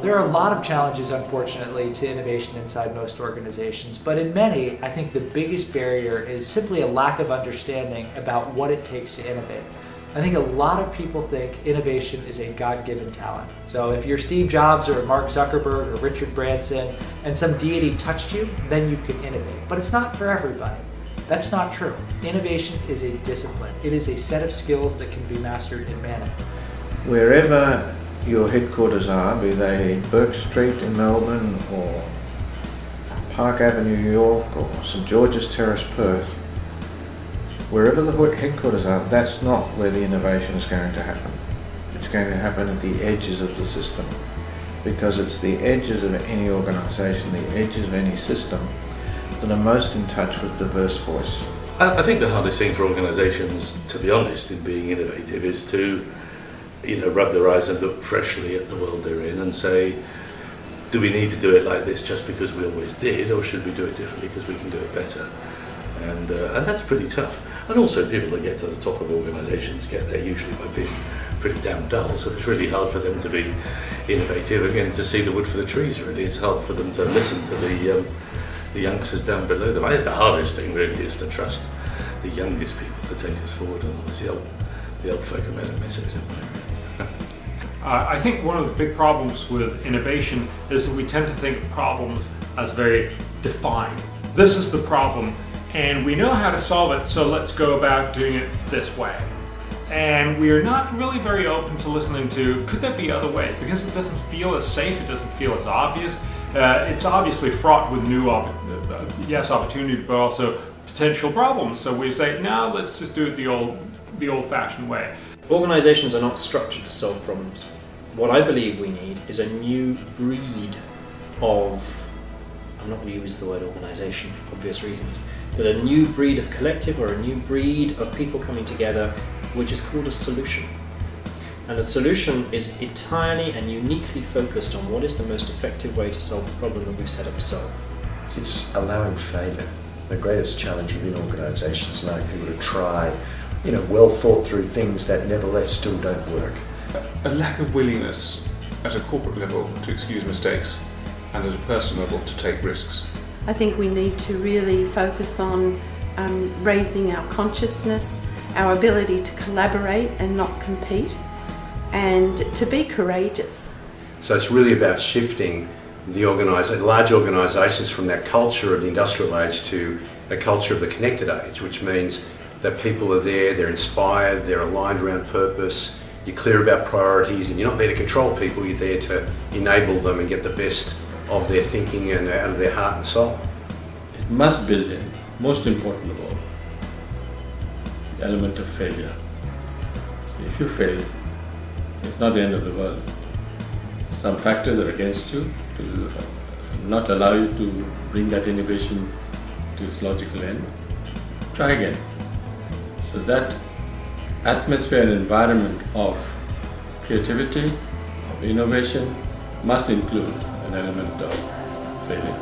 There are a lot of challenges, unfortunately, to innovation inside most organizations, but in many, I think the biggest barrier is simply a lack of understanding about what it takes to innovate. I think a lot of people think innovation is a God-given talent. So if you're Steve Jobs or Mark Zuckerberg or Richard Branson and some deity touched you, then you can innovate. But it's not for everybody. That's not true. Innovation is a discipline. It is a set of skills that can be mastered in management. Wherever your headquarters are, be they Burke Street in Melbourne or Park Avenue, New York, or St George's Terrace, Perth, wherever the headquarters are, that's not where the innovation is going to happen. It's going to happen at the edges of the system, because it's the edges of any organisation, the edges of any system, that are most in touch with diverse voice. I think the hardest thing for organisations, to be honest, in being innovative is to, rub their eyes and look freshly at the world they're in and say, do we need to do it like this just because we always did, or should we do it differently because we can do it better? And that's pretty tough. And also people that get to the top of organisations get there usually by being pretty damn dull, so it's really hard for them to be innovative, again, to see the wood for the trees really. It's hard for them to listen to the youngsters down below them. I think the hardest thing really is to trust the youngest people to take us forward, and obviously the old folk are better miss it, don't they? I think one of the big problems with innovation is that we tend to think of problems as very defined. This is the problem, and we know how to solve it, so let's go about doing it this way. And we are not really very open to listening to, could there be other ways? Because it doesn't feel as safe, it doesn't feel as obvious. It's obviously fraught with new opportunity, but also potential problems. So we say, no, let's just do it the old-fashioned way. Organisations are not structured to solve problems. What I believe we need is a new breed of, I'm not going to use the word organisation for obvious reasons, but a new breed of collective or a new breed of people coming together, which is called a solution. And a solution is entirely and uniquely focused on what is the most effective way to solve the problem that we've set up to solve. It's allowing failure. The greatest challenge within organisations is allowing people to try, well thought through things that nevertheless still don't work. A lack of willingness at a corporate level to excuse mistakes, and at a personal level to take risks. I think we need to really focus on raising our consciousness, our ability to collaborate and not compete, and to be courageous. So it's really about shifting the large organisations from that culture of the industrial age to a culture of the connected age, which means that people are there, they're inspired, they're aligned around purpose, you're clear about priorities, and you're not there to control people, you're there to enable them and get the best of their thinking and out of their heart and soul. It must build in, most important of all, the element of failure. So if you fail, it's not the end of the world. Some factors are against you to not allow you to bring that innovation to its logical end. Try again. So that atmosphere and environment of creativity, of innovation, must include an element of failure.